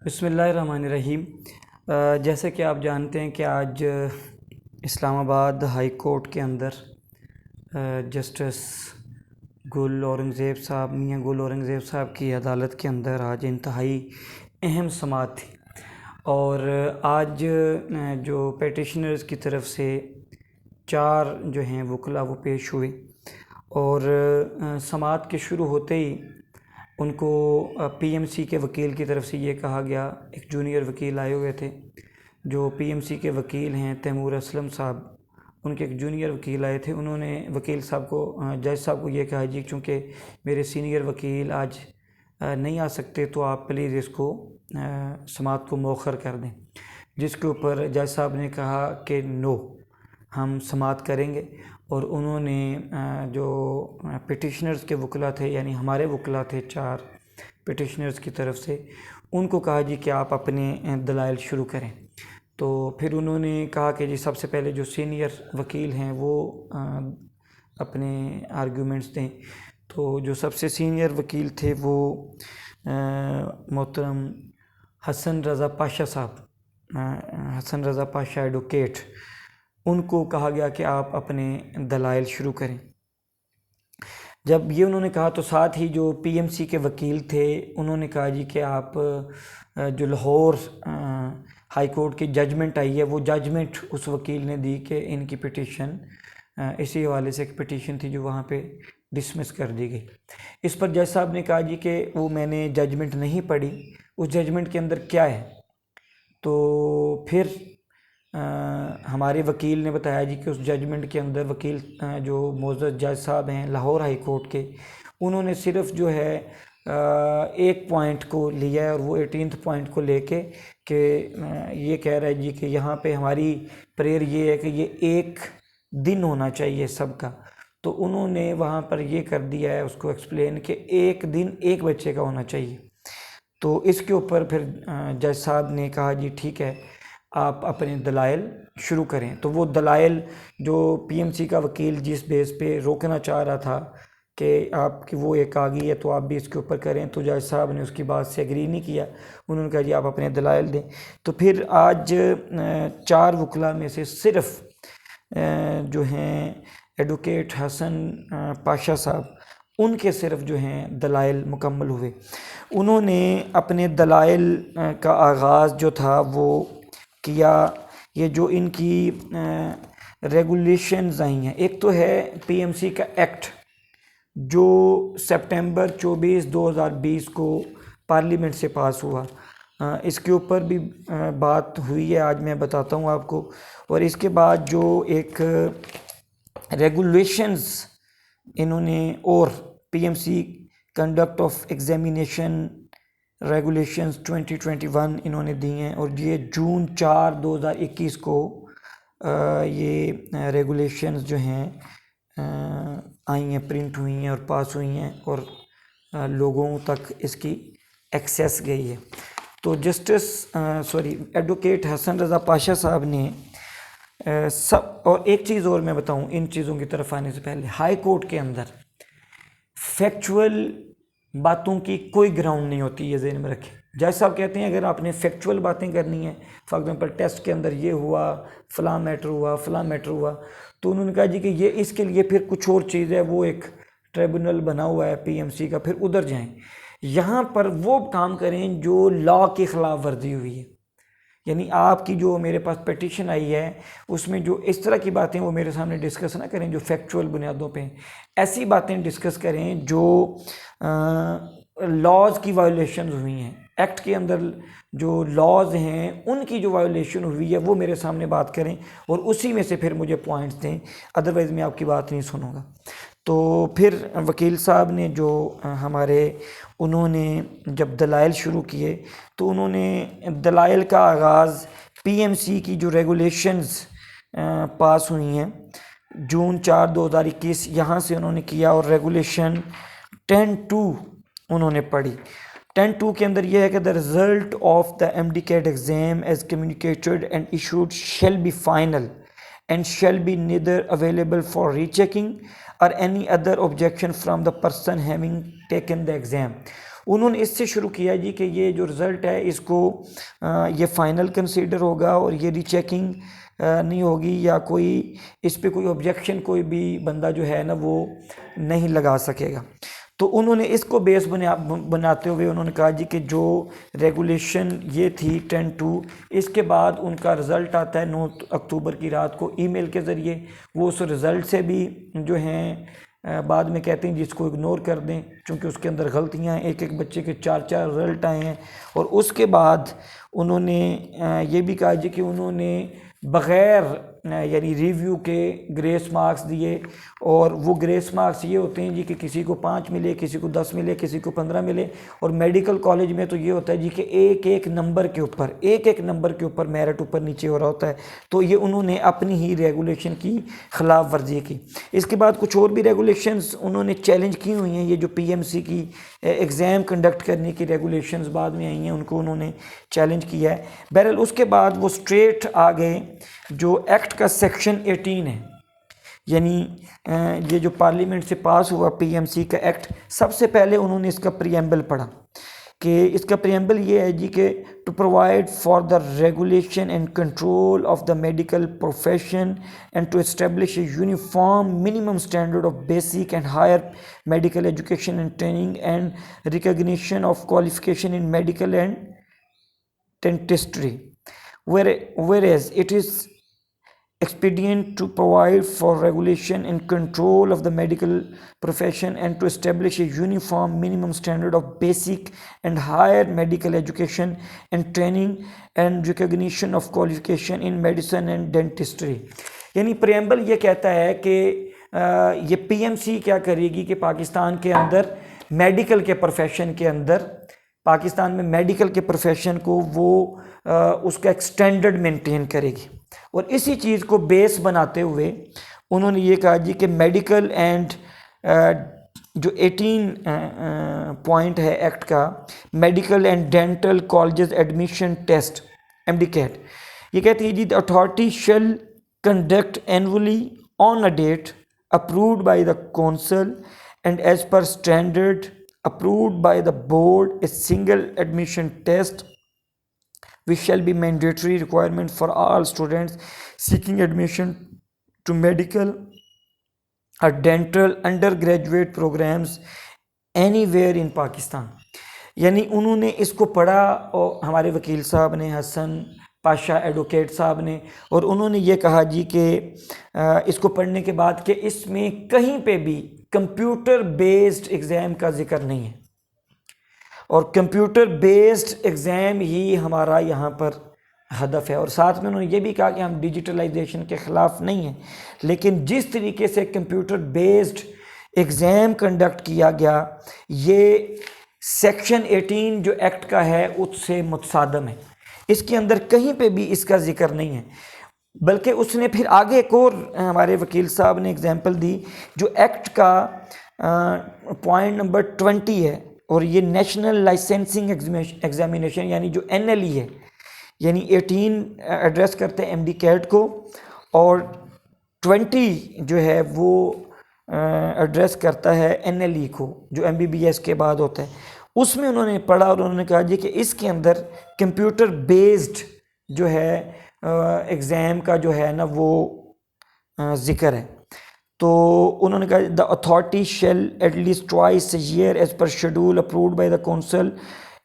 बिस्मिल्लाहिर्रहमानिर्रहीम। जैसे कि आप जानते हैं कि आज इस्लामाबाद हाई कोर्ट के अंदर जस्टिस गुल औरंगज़ेब साहब मियां गुल औरंगज़ेब साहब की अदालत के अंदर आज इंतहाई अहम समाअत थी। और आज जो पेटिशनर्स की तरफ से 4 जो हैं वकला वो पेश हुए और समाअत के शुरू होते ही उनको पीएमसी के वकील की तरफ से ये कहा गया, एक जूनियर वकील आए हुए थे जो पीएमसी के वकील हैं तैमूर असलम साहब, उनके एक जूनियर वकील आए थे। उन्होंने वकील साहब को जज साहब को ये कहा जी चूँकि मेरे सीनियर वकील आज नहीं आ सकते तो आप प्लीज़ इसको समाअत को मौखर कर दें। जिसके ऊपर जज साहब ने कहा कि नो, हम समाअत करेंगे। और उन्होंने जो पिटिशनर्स के वकला थे यानी हमारे वकला थे 4 पिटिशनर्स की तरफ से, उनको कहा जी कि आप अपने दलाइल शुरू करें। तो फिर उन्होंने कहा कि जी सबसे पहले जो सीनियर वकील हैं वो अपने आर्गूमेंट्स दें। तो जो सबसे सीनियर वकील थे वो मोहतरम हसन रज़ा पाशा साहब, हसन रज़ा पाशा एडवोकेट, उनको कहा गया कि आप अपने दलाइल शुरू करें। जब ये उन्होंने कहा तो साथ ही जो पीएमसी के वकील थे उन्होंने कहा जी कि आप जो लाहौर हाई कोर्ट की जजमेंट आई है वो जजमेंट उस वकील ने दी कि इनकी पिटीशन, इसी हवाले से एक पिटीशन थी जो वहाँ पे डिसमिस कर दी गई। इस पर जज साहब ने कहा जी कि वो मैंने जजमेंट नहीं पढ़ी, उस जजमेंट के अंदर क्या है। तो फिर हमारे वकील ने बताया जी कि उस जजमेंट के अंदर वकील जो मोअज़्ज़ज़ जज साहब हैं लाहौर हाई कोर्ट के, उन्होंने सिर्फ जो है एक पॉइंट को लिया है और वो 18th पॉइंट को लेके कि ये कह रहा है जी कि यहाँ पे हमारी प्रेयर ये है कि ये एक दिन होना चाहिए सबका। तो उन्होंने वहाँ पर ये कर दिया है उसको एक्सप्लेन कि एक दिन एक बच्चे का होना चाहिए। तो इसके ऊपर फिर जज साहब ने कहा जी ठीक है, आप अपने दलाइल शुरू करें। तो वो दलाइल जो पीएमसी का वकील जिस बेस पे रोकना चाह रहा था कि आपकी वो एक आ गई है तो आप भी इसके ऊपर करें, तो जज साहब ने उसकी बात से एग्री नहीं किया। उन्होंने कहा जी आप अपने दलाइल दें। तो फिर आज 4 वकला में से सिर्फ जो हैं एडवोकेट हसन पाशा साहब, उनके सिर्फ जो हैं दलाइल मुकम्मल हुए। उन्होंने अपने दलाइल का आगाज़ जो था वो किया, ये जो इनकी रेगुलेशंस आई हैं, एक तो है पीएमसी का एक्ट जो सितंबर 24 2020 को पार्लियामेंट से पास हुआ। इसके ऊपर भी बात हुई है, आज मैं बताता हूँ आपको। और इसके बाद जो एक रेगुलेशंस इन्होंने और PMC conduct of examination regulations 2021 इन्होंने दी हैं और ये जून 4 2021 को ये रेगुलेशंस जो हैं आई हैं, प्रिंट हुई हैं और पास हुई हैं और लोगों तक इसकी एक्सेस गई है। तो एडवोकेट हसन रज़ा पाशा साहब ने सब, और एक चीज़ और मैं बताऊं इन चीज़ों की तरफ आने से पहले, हाई कोर्ट के अंदर फैक्चुअल बातों की कोई ग्राउंड नहीं होती, ये ज़हन में रखें। जज साहब कहते हैं अगर आपने फैक्चुअल बातें करनी है, फॉर एग्जांपल टेस्ट के अंदर ये हुआ, फ़लाँ मैटर हुआ, फ़लाँ मैटर हुआ, तो उन्होंने कहा जी कि ये इसके लिए फिर कुछ और चीज़ है, वो एक ट्रिब्यूनल बना हुआ है पीएमसी का, फिर उधर जाएं। यहाँ पर वो काम करें जो लॉ की ख़िलाफ़ वर्जी हुई है। यानी आपकी जो मेरे पास पिटीशन आई है उसमें जो इस तरह की बातें वो मेरे सामने डिस्कस ना करें जो फैक्चुअल बुनियादों पे, ऐसी बातें डिस्कस करें जो लॉज की वायोलेशन हुई हैं, एक्ट के अंदर जो लॉज हैं उनकी जो वायोलेशन हुई है वो मेरे सामने बात करें और उसी में से फिर मुझे पॉइंट्स दें, अदरवाइज़ मैं आपकी बात नहीं सुनूंगा। तो फिर वकील साहब ने जो हमारे, उन्होंने जब दलाइल शुरू किए तो उन्होंने दलाइल का आगाज़ पीएमसी की जो रेगुलेशंस पास हुई हैं जून 4 2021 यहाँ से उन्होंने किया और रेगुलेशन 10(2) उन्होंने पढ़ी। 10(2) के अंदर यह है कि the result of the MD-CAT exam as communicated and issued shall be final and shall be neither available for rechecking or any other objection from the person having taken the exam। उन्होंने इससे शुरू किया जी कि ये जो result है इसको ये फ़ाइनल कंसीडर होगा और ये रीचेकिंग नहीं होगी या कोई इस पे कोई ऑब्जेक्शन कोई भी बंदा जो है ना वो नहीं लगा सकेगा। तो उन्होंने इसको बेस बनाते हुए उन्होंने कहा जी कि जो रेगुलेशन ये थी 10(2), इसके बाद उनका रिज़ल्ट आता है 9 अक्टूबर की रात को ईमेल के ज़रिए। वो उस रिज़ल्ट से भी जो हैं बाद में कहते हैं जिसको इग्नोर कर दें क्योंकि उसके अंदर गलतियाँ हैं, एक एक बच्चे के 4 रिज़ल्ट आए हैं। और उसके बाद उन्होंने ये भी कहा जी कि उन्होंने बग़ैर यानी रिव्यू के ग्रेस मार्क्स दिए, और वो ग्रेस मार्क्स ये होते हैं जी कि किसी को 5 मिले, किसी को 10 मिले, किसी को 15 मिले। और मेडिकल कॉलेज में तो ये होता है जी कि एक एक नंबर के ऊपर मेरिट ऊपर नीचे हो रहा होता है। तो ये उन्होंने अपनी ही रेगुलेशन की ख़िलाफ़ वर्जी की। इसके बाद कुछ और भी रेगुलेशंस उन्होंने चैलेंज की हुई हैं। ये जो PMC की एग्ज़ाम कंडक्ट करने की रेगुलेशंस बाद में आई हैं उनको उन्होंने चैलेंज किया है। बहरहाल उसके बाद वो स्ट्रेट आ गए जो एक्ट का सेक्शन 18 है, यानी ये जो पार्लियामेंट से पास हुआ PMC का एक्ट। सबसे पहले उन्होंने इसका प्रीएम्बल पढ़ा कि इसका प्रीएम्बल ये है जी कि to provide for the regulation and control of the medical profession and to establish a uniform minimum standard of basic and higher medical education and training and recognition of qualification in medical and dentistry, whereas it is expedient to provide for regulation and control of the medical profession and to establish a uniform minimum standard of basic and higher medical education and training and recognition of qualification in medicine and dentistry। यानी preamble ये कहता है कि ये PMC क्या करेगी कि पाकिस्तान के अंदर मेडिकल के प्रोफेशन के अंदर पाकिस्तान में मेडिकल के प्रोफेशन को वो उसका एक स्टैंडर्ड मेंटेन करेगी। और इसी चीज़ को बेस बनाते हुए उन्होंने ये कहा जी कि मेडिकल एंड जो 18 पॉइंट है एक्ट का, medical and dental colleges admission test MDCAT, ये कहती है जी the authority shall conduct annually on a date approved by the council and as per standard approved by the board a single admission test which shall be mandatory requirement for all students seeking admission to medical or dental undergraduate programs anywhere in Pakistan। यानी उन्होंने इसको पढ़ा और हमारे वकील साहब ने, Hasan Pasha advocate साहब ने, और उन्होंने ये कहा जी कि इसको पढ़ने के बाद कि इसमें कहीं पे भी कंप्यूटर बेस्ड एग्ज़ाम का जिक्र नहीं है, और कंप्यूटर बेस्ड एग्ज़ाम ही हमारा यहाँ पर हदफ है। और साथ में उन्होंने ये भी कहा कि हम डिजिटलाइजेशन के ख़िलाफ़ नहीं हैं, लेकिन जिस तरीके से कंप्यूटर बेस्ड एग्ज़ाम कंडक्ट किया गया ये सेक्शन 18 जो एक्ट का है उससे मुतसादम है। इसके अंदर कहीं पे भी इसका जिक्र नहीं है, बल्कि उसने फिर आगे एक और हमारे वकील साहब ने एग्जांपल दी जो एक्ट का पॉइंट नंबर 20 है, और ये नेशनल लाइसेंसिंग एग्जामिनेशन यानी जो NLE है, यानी 18 एड्रेस करते हैं MDCAT को, और 20 जो है वो एड्रेस करता है NLE को जो MBBS के बाद होता है। उसमें उन्होंने पढ़ा और उन्होंने कहा जी कि इसके अंदर कंप्यूटर बेस्ड जो है एग्ज़ाम का जो है ना वो ज़िक्र है। तो उन्होंने कहा the authority shall at least twice a year as per schedule approved by the council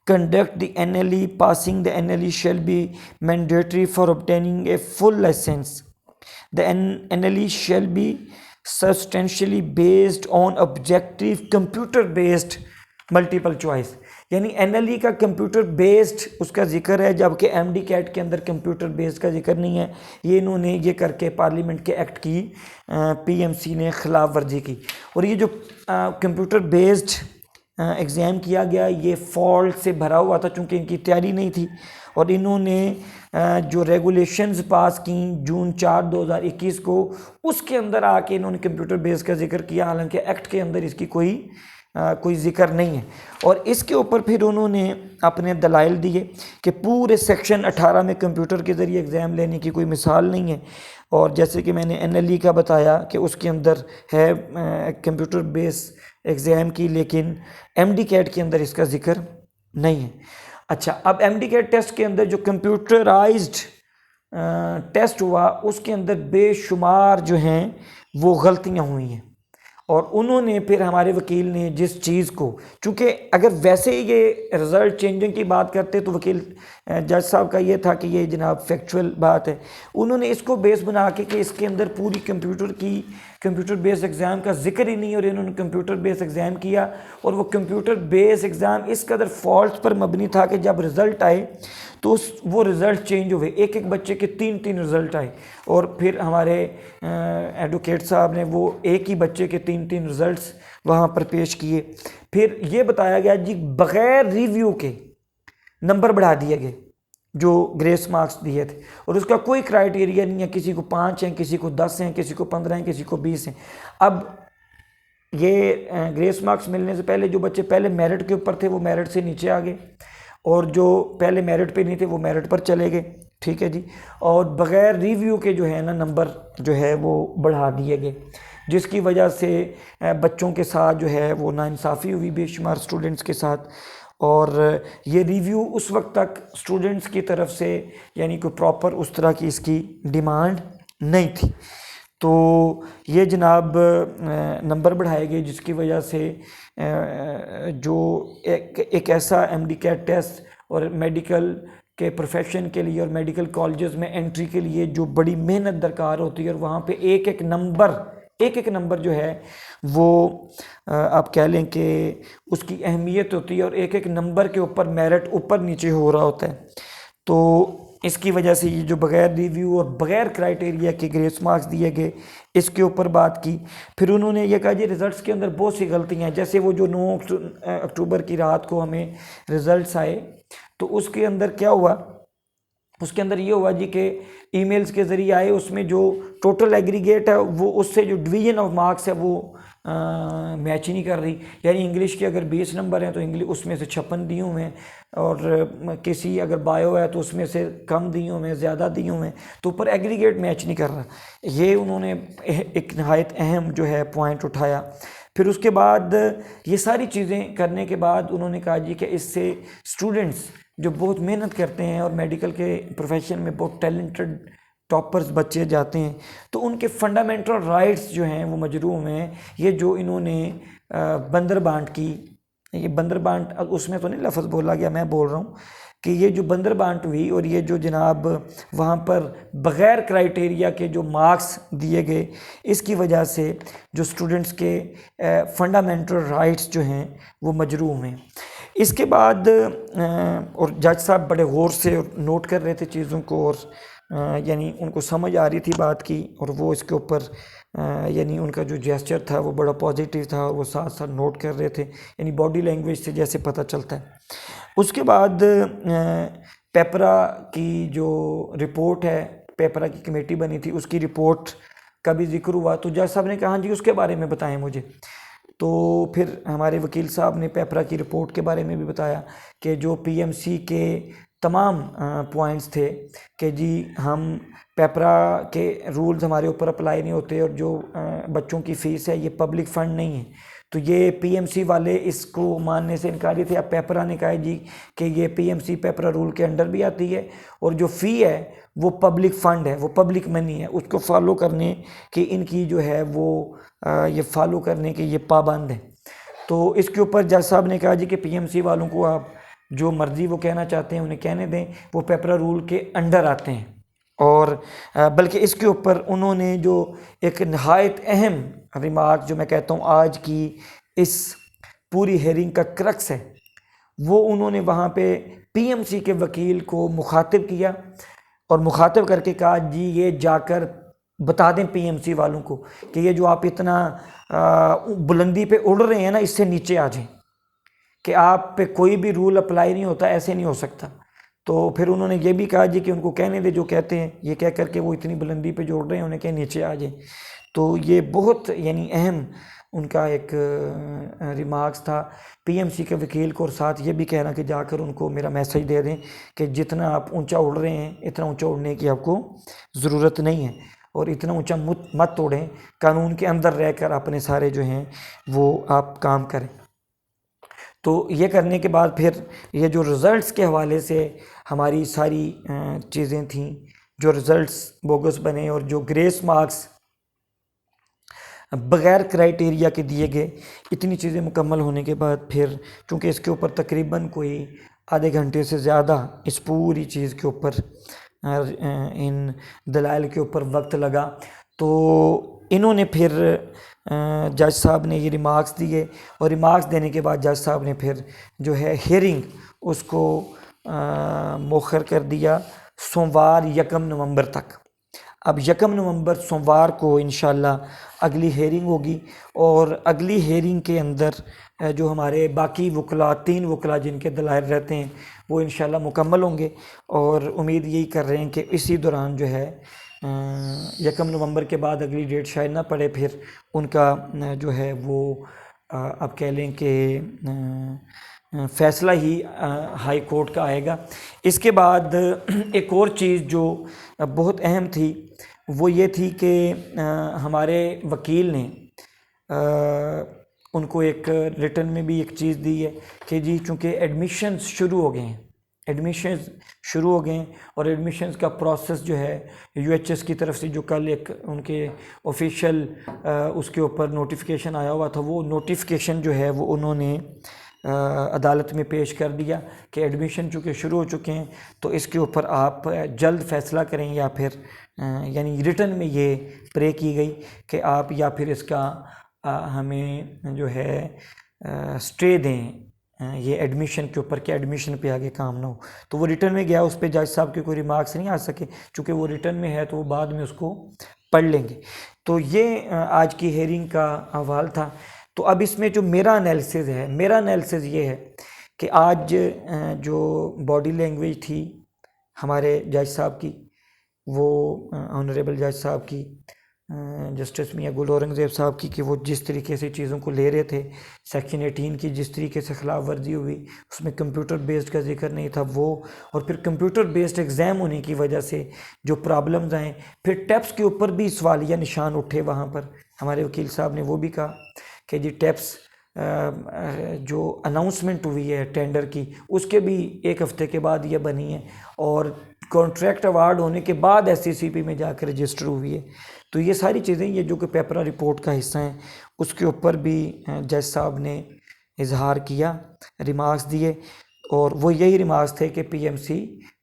conduct the NLE, passing the NLE shall be mandatory for obtaining a full license. The NLE shall be substantially based on objective computer based multiple choice। यानी NLE का computer based उसका जिक्र है, जबकि MDCAT के अंदर computer based का जिक्र नहीं है। ये इन्होंने ये करके पार्लियामेंट के एक्ट की PMC ने खिलाफ वर्जी की। और ये जो कंप्यूटर बेस्ड एग्ज़ाम किया गया ये फॉल्ट से भरा हुआ था चूँकि इनकी तैयारी नहीं थी, और इन्होंने जो रेगुलेशंस पास की जून 4, 2021 को, उसके अंदर आके इन्होंने कंप्यूटर बेस का जिक्र किया, हालांकि एक्ट के अंदर इसकी कोई कोई ज़िक्र नहीं है। और इसके ऊपर फिर उन्होंने अपने दलाइल दिए कि पूरे सेक्शन 18 में कंप्यूटर के ज़रिए एग्ज़ाम लेने की कोई मिसाल नहीं है। और जैसे कि मैंने NLE का बताया कि उसके अंदर है कंप्यूटर बेस एग्ज़ाम की, लेकिन MD-CAT के अंदर इसका ज़िक्र नहीं है। अच्छा, अब MD-CAT टेस्ट के अंदर जो कंप्यूटराइज्ड टेस्ट हुआ उसके अंदर बेशुमार जो हैं वो गलतियां हुई हैं। और उन्होंने फिर हमारे वकील ने जिस चीज़ को, चूँकि अगर वैसे ही ये रिज़ल्ट चेंजिंग की बात करते तो वकील जज साहब का ये था कि ये जनाब फैक्चुअल बात है, उन्होंने इसको बेस बना के कि इसके अंदर पूरी कंप्यूटर बेस एग्ज़ाम का जिक्र ही नहीं, और इन्होंने कंप्यूटर बेस एग्ज़ाम किया। और वो कंप्यूटर बेस एग्ज़ाम इस कदर फॉल्ट पर मबनी था कि जब रिज़ल्ट आए तो वो रिज़ल्ट चेंज हुए, एक एक बच्चे के 3-3 रिज़ल्ट आए। और फिर हमारे एडवोकेट साहब ने वो एक ही बच्चे के 3-3 रिज़ल्ट्स वहाँ पर पेश किए। फिर ये बताया गया जी बग़ैर रिव्यू के नंबर बढ़ा दिए गए जो ग्रेस मार्क्स दिए थे, और उसका कोई क्राइटेरिया नहीं है, किसी को 5 हैं, किसी को 10 हैं, किसी को 15 हैं, किसी को 20 हैं। अब ये ग्रेस मार्क्स मिलने से पहले जो बच्चे पहले मेरिट के ऊपर थे वो मेरिट से नीचे आ गए, और जो पहले मेरिट पे नहीं थे वो मेरिट पर चले गए, ठीक है जी। और बग़ैर रिव्यू के जो है ना नंबर जो है वो बढ़ा दिए गए, जिसकी वजह से बच्चों के साथ जो है वो नाइंसाफ़ी हुई बेशुमार स्टूडेंट्स के साथ। और ये रिव्यू उस वक्त तक स्टूडेंट्स की तरफ से यानी कोई प्रॉपर उस तरह की इसकी डिमांड नहीं थी। तो ये जनाब नंबर बढ़ाए गए, जिसकी वजह से जो एक ऐसा MD-CAT टेस्ट और मेडिकल के प्रोफेशन के लिए और मेडिकल कॉलेजेस में एंट्री के लिए जो बड़ी मेहनत दरकार होती है, और वहाँ पे एक एक नंबर जो है वो आप कह लें कि उसकी अहमियत होती है, और एक एक नंबर के ऊपर मेरिट ऊपर नीचे हो रहा होता है। तो इसकी वजह से ये जो बग़ैर रिव्यू और बग़ैर क्राइटेरिया के ग्रेस मार्क्स दिए गए, इसके ऊपर बात की। फिर उन्होंने ये कहा जी रिज़ल्ट्स के अंदर बहुत सी गलतियाँ हैं, जैसे वो जो 9 अक्टूबर की रात को हमें रिज़ल्ट्स आए तो उसके अंदर क्या हुआ, उसके अंदर ये हुआ जी कि ईमेल्स के ज़रिए आए, उसमें जो टोटल एग्रीगेट है वो उससे जो डिवीज़न ऑफ मार्क्स है वो मैच ही नहीं कर रही। यानी इंग्लिश के अगर 20 नंबर हैं तो इंग्लिश उसमें से 56 दिए हुए हैं, और किसी अगर बायो है तो उसमें से कम दिए हुए हैं, ज़्यादा दिए हुए हैं, तो ऊपर एग्रीगेट मैच नहीं कर रहा। ये उन्होंने एक नहायत अहम जो है पॉइंट उठाया। फिर उसके बाद ये सारी चीज़ें करने के बाद उन्होंने कहा जी कि इससे स्टूडेंट्स जो बहुत मेहनत करते हैं और मेडिकल के प्रोफेशन में बहुत टैलेंटेड टॉपर्स बच्चे जाते हैं, तो उनके फंडामेंटल राइट्स जो हैं वो मजरूम हैं। ये जो इन्होंने बंदरबांट की, ये बंदरबांट उसमें तो नहीं लफ्ज़ बोला गया, मैं बोल रहा हूँ कि ये जो बंदरबांट हुई और ये जो जनाब वहाँ पर बग़ैर क्राइटेरिया के जो मार्क्स दिए गए, इसकी वजह से जो स्टूडेंट्स के फंडामेंटल राइट्स जो हैं वो मजरूम हैं। इसके बाद और जज साहब बड़े गौर से नोट कर रहे थे चीज़ों को, और यानी उनको समझ आ रही थी बात की, और वो इसके ऊपर यानी उनका जो जेस्चर था वो बड़ा पॉजिटिव था, और वो साथ साथ नोट कर रहे थे, यानी बॉडी लैंग्वेज से जैसे पता चलता है। उसके बाद पेपरा की जो रिपोर्ट है, पेपरा की कमेटी बनी थी, उसकी रिपोर्ट का भी जिक्र हुआ। तो जज साहब ने कहा जी उसके बारे में बताएं मुझे। तो फिर हमारे वकील साहब ने पेपरा की रिपोर्ट के बारे में भी बताया कि जो PMC के तमाम पॉइंट्स थे कि जी हम पेपरा के रूल्स हमारे ऊपर अप्लाई नहीं होते, और जो बच्चों की फ़ीस है ये पब्लिक फ़ंड नहीं है, तो ये PMC वाले इसको मानने से इनकारी थे। अब पेपरा ने कहा जी कि ये PMC पेपरा रूल के अंडर भी आती है, और जो फ़ी है वो पब्लिक फ़ंड है, वो पब्लिक मनी है, उसको फॉलो करने की इनकी जो है वो ये फॉलो करने के ये पाबंद है। तो इसके ऊपर जज साहब ने कहा जी कि PMC वालों को आप जो मर्ज़ी वो कहना चाहते हैं उन्हें कहने दें, वो पेपरा रूल के अंडर आते हैं। और बल्कि इसके ऊपर उन्होंने जो एक नहायत अहम रिमार्क जो मैं कहता हूँ आज की इस पूरी हेयरिंग का क्रक्स है, वो उन्होंने वहाँ पे PMC के वकील को मुखातिब किया, और मुखातिब करके कहा जी ये जाकर बता दें PMC वालों को कि ये जो आप इतना बुलंदी पे उड़ रहे हैं ना, इससे नीचे आ जाएं, कि आप पे कोई भी रूल अप्लाई नहीं होता, ऐसे नहीं हो सकता। तो फिर उन्होंने ये भी कहा जी कि उनको कहने दे जो कहते हैं, ये कह करके वो इतनी बुलंदी पे जोड़ रहे हैं, उन्हें कह नीचे आ जाए। तो ये बहुत यानी अहम उनका एक रिमार्क्स था पीएमसी के वकील को, और साथ ये भी कहना कि जाकर उनको मेरा मैसेज दे दें कि जितना आप ऊंचा उड़ रहे हैं इतना ऊंचा उड़ने की आपको ज़रूरत नहीं है, और इतना ऊंचा मत उड़ें, कानून के अंदर रहकर अपने सारे जो हैं वो आप काम करें। तो ये करने के बाद फिर ये जो रिज़ल्ट्स के हवाले से हमारी सारी चीज़ें थीं, जो रिज़ल्ट्स बोगस बने और जो ग्रेस मार्क्स बग़ैर क्राइटेरिया के दिए गए, इतनी चीज़ें मुकम्मल होने के बाद फिर चूँकि इसके ऊपर तकरीबन कोई आधे घंटे से ज़्यादा इस पूरी चीज़ के ऊपर इन दलाइल के ऊपर वक्त लगा, तो इन्होंने फिर जज साहब ने ये रिमार्क्स दिए, और रिमार्क्स देने के बाद जज साहब ने फिर जो है हियरिंग उसको मौखर कर दिया सोमवार 1 नवंबर तक। अब 1 नवंबर सोमवार को इंशाल्लाह अगली हेयरिंग होगी, और अगली हेयरिंग के अंदर जो हमारे बाकी वकला 3 वकला जिनके दलाइल रहते हैं वो इंशाल्लाह मुकम्मल होंगे, और उम्मीद यही कर रहे हैं कि इसी दौरान जो है 1 नवंबर के बाद अगली डेट शायद ना पड़े, फिर उनका जो है वो अब कह लें कि फ़ैसला ही हाई कोर्ट का आएगा। इसके बाद एक और चीज़ जो बहुत अहम थी वो ये थी कि हमारे वकील ने उनको एक रिटर्न में भी एक चीज़ दी है कि जी चूँकि एडमिशन्स शुरू हो गए हैं, एडमिशन्स शुरू हो गए हैं, और एडमिशन्स का प्रोसेस जो है यूएचएस की तरफ से जो कल एक उनके ऑफिशियल उसके ऊपर नोटिफिकेशन आया हुआ था, वो नोटिफिकेशन जो है वो उन्होंने अदालत में पेश कर दिया कि एडमिशन चूँकि शुरू हो चुके हैं तो इसके ऊपर आप जल्द फ़ैसला करें, या फिर यानी रिटर्न में ये प्रे की गई कि आप या फिर इसका हमें जो है स्टे दें ये एडमिशन के ऊपर, कि एडमिशन पे आगे काम ना हो। तो वो रिटर्न में गया, उस पर जज साहब के कोई रिमार्क्स नहीं आ सके, चूँकि वो रिटर्न में है तो वो बाद में उसको पढ़ लेंगे। तो ये आज की हेयरिंग का अहवाल था। तो अब इसमें जो मेरा एनालिसिस है, मेरा एनालिसिस ये है कि आज जो बॉडी लैंग्वेज थी हमारे जज साहब की, वो ऑनरेबल जज साहब की, जस्टिस मियां गुल औरंगज़ेब साहब की, कि वो जिस तरीके से चीज़ों को ले रहे थे, सेक्शन 18 की जिस तरीके से खिलाफ वर्जी हुई, उसमें कंप्यूटर बेस्ड का जिक्र नहीं था वो, और फिर कंप्यूटर बेस्ड एग्ज़ाम होने की वजह से जो प्रॉब्लम्स आए, फिर टेप्स के ऊपर भी सवालिया निशान उठे। वहाँ पर हमारे वकील साहब ने वो भी कहा कि जी टेप्स जो अनाउंसमेंट हुई है टेंडर की, उसके भी 1 हफ्ते के बाद ये बनी है, और कॉन्ट्रैक्ट अवार्ड होने के बाद एससीसीपी में जाकर रजिस्टर हुई है। तो ये सारी चीज़ें, ये जो कि पेपरा रिपोर्ट का हिस्सा हैं, उसके ऊपर भी जज साहब ने इजहार किया, रिमार्क्स दिए, और वो यही रिमार्क्स थे कि पीएमसी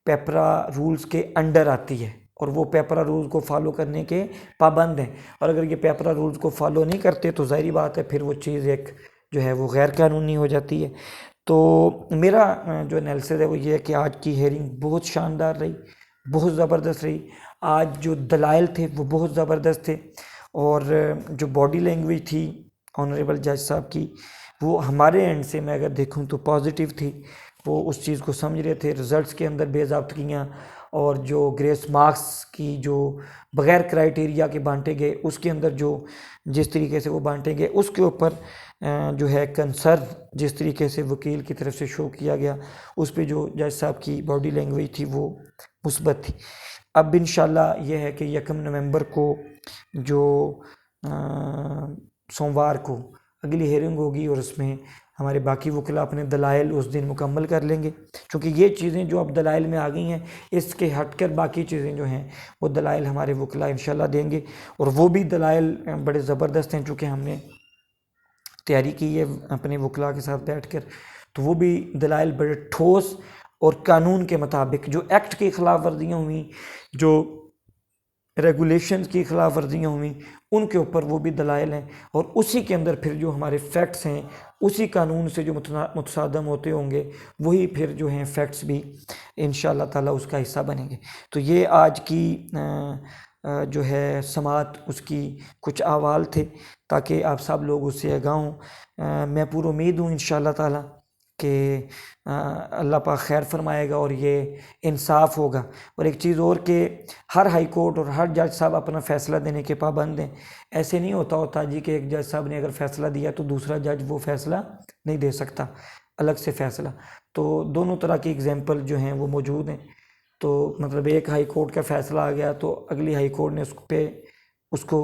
पेपरा रूल्स के अंडर आती है, और वो पेपरा रूल्स को फॉलो करने के पाबंद हैं, और अगर ये पेपरा रूल्स को फॉलो नहीं करते तो ज़ाहिर बात है फिर वो चीज़ एक जो है वो गैर कानूनी हो जाती है। तो मेरा जो एनालिसिस है वो ये है कि आज की हेयरिंग बहुत शानदार रही, बहुत ज़बरदस्त रही। आज जो दलाइल थे वो बहुत ज़बरदस्त थे, और जो बॉडी लैंग्वेज थी ऑनरेबल जज साहब की, वो हमारे एंड से मैं अगर देखूं तो पॉजिटिव थी। वो उस चीज़ को समझ रहे थे, रिज़ल्ट्स के अंदर बेज़ाब्तगियाँ और जो ग्रेस मार्क्स की जो बग़ैर क्राइटेरिया के बांटे गए, उसके अंदर जो जिस तरीके से वो बांटे गए, उसके ऊपर जो है कंसर्न जिस तरीके से वकील की तरफ से शो किया गया, उस पे जो जज साहब की बॉडी लैंग्वेज थी वो मुस्बत थी। अब इंशाल्लाह ये है कि 1 नवंबर को जो सोमवार को अगली हेयरिंग होगी, और उसमें हमारे बाकी वकला अपने दलाइल उस दिन मुकम्मल कर लेंगे, क्योंकि ये चीज़ें जो अब दलाइल में आ गई हैं, इसके हटकर बाकी चीज़ें जो हैं वो दलाइल हमारे वकला इंशाल्लाह देंगे, और वो भी दलाइल बड़े ज़बरदस्त हैं, चूँकि हमने तैयारी की है अपने वकला के साथ बैठकर, तो वो भी दलाइल बड़े ठोस और कानून के मुताबिक, जो एक्ट की खिलाफ वर्जियाँ हुई, जो रेगुलेशंस की खिलाफ वर्जियाँ हुई, उनके ऊपर वो भी दलाइल हैं, और उसी के अंदर फिर जो हमारे फैक्ट्स हैं, उसी कानून से जो मुतसादम होते होंगे, वही फिर जो हैं फैक्ट्स भी इंशाअल्लाह ताला उसका हिस्सा बनेंगे। तो ये आज की जो है समात, उसकी कुछ अहवाल थे, ताकि आप सब लोग उससे आगाह हों। मैं पूरी उम्मीद हूँ इंशाअल्लाह ताला कि अल्लाह पाक खैर फरमाएगा और ये इंसाफ होगा। और एक चीज़ और कि हर हाई कोर्ट और हर जज साहब अपना फ़ैसला देने के पाबंद हैं। ऐसे नहीं होता जी कि एक जज साहब ने अगर फ़ैसला दिया तो दूसरा जज वो फ़ैसला नहीं दे सकता, अलग से फ़ैसला। तो दोनों तरह की एग्जांपल जो हैं वो मौजूद हैं। तो मतलब एक हाई कोर्ट का फ़ैसला आ गया तो अगली हाई कोर्ट ने उसको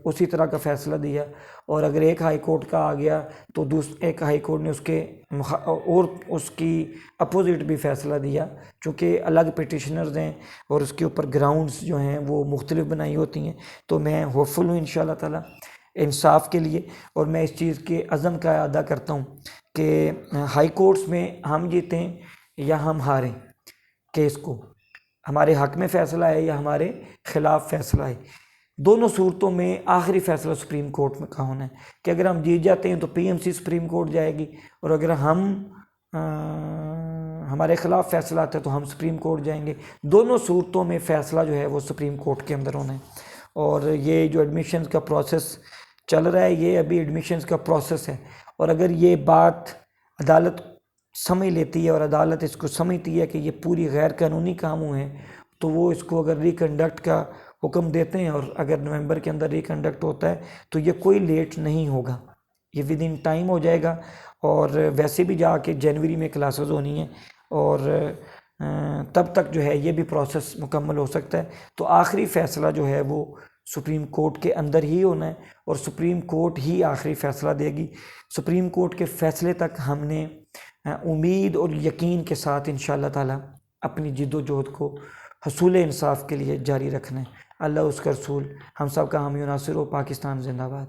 उसी तरह का फ़ैसला दिया, और अगर एक हाई कोर्ट का आ गया तो एक हाई कोर्ट ने उसकी अपोजिट भी फ़ैसला दिया, चूँकि अलग पिटिशनर्स हैं और उसके ऊपर ग्राउंड्स जो हैं वो मुख्तलिफ बनाई होती हैं। तो मैं होपफुल हूँ इंशाल्लाह ताला इंसाफ के लिए, और मैं इस चीज़ के अज़म का अदा करता हूँ कि हाई कोर्ट्स में हम जीतें या हम हारें केस को, हमारे हक़ में फ़ैसला है या हमारे ख़िलाफ़ फ़ैसला है, दोनों सूरतों में आखिरी फ़ैसला सुप्रीम कोर्ट में का होना है। कि अगर हम जीत जाते हैं तो पीएमसी सुप्रीम कोर्ट जाएगी, और अगर हमारे ख़िलाफ़ फ़ैसला आता है तो हम सुप्रीम कोर्ट जाएंगे। दोनों सूरतों में फ़ैसला जो है वो सुप्रीम कोर्ट के अंदर होना है। और ये जो एडमिशन्स का प्रोसेस चल रहा है, ये अभी एडमिशन्स का प्रोसेस है, और अगर ये बात अदालत समझ लेती है और अदालत इसको समझती है कि ये पूरी गैर कानूनी काम हुए हैं, तो वो इसको अगर रिकंडक्ट का हुक्म देते हैं, और अगर नवंबर के अंदर रिकंडक्ट होता है तो ये कोई लेट नहीं होगा, ये विद इन टाइम हो जाएगा। और वैसे भी जाके जनवरी में क्लासेस होनी है, और तब तक जो है ये भी प्रोसेस मुकम्मल हो सकता है। तो आखिरी फ़ैसला जो है वो सुप्रीम कोर्ट के अंदर ही होना है, और सुप्रीम कोर्ट ही आखिरी फ़ैसला देगी। सुप्रीम कोर्ट के फ़ैसले तक हमने उम्मीद और यकीन के साथ इंशाअल्लाह ताला अपनी जिद्दोजहद को हसूल इंसाफ के लिए जारी रखना है। अल्लाह उसका रसूल हम सब का हामी नासिर हो। पाकिस्तान जिंदाबाद।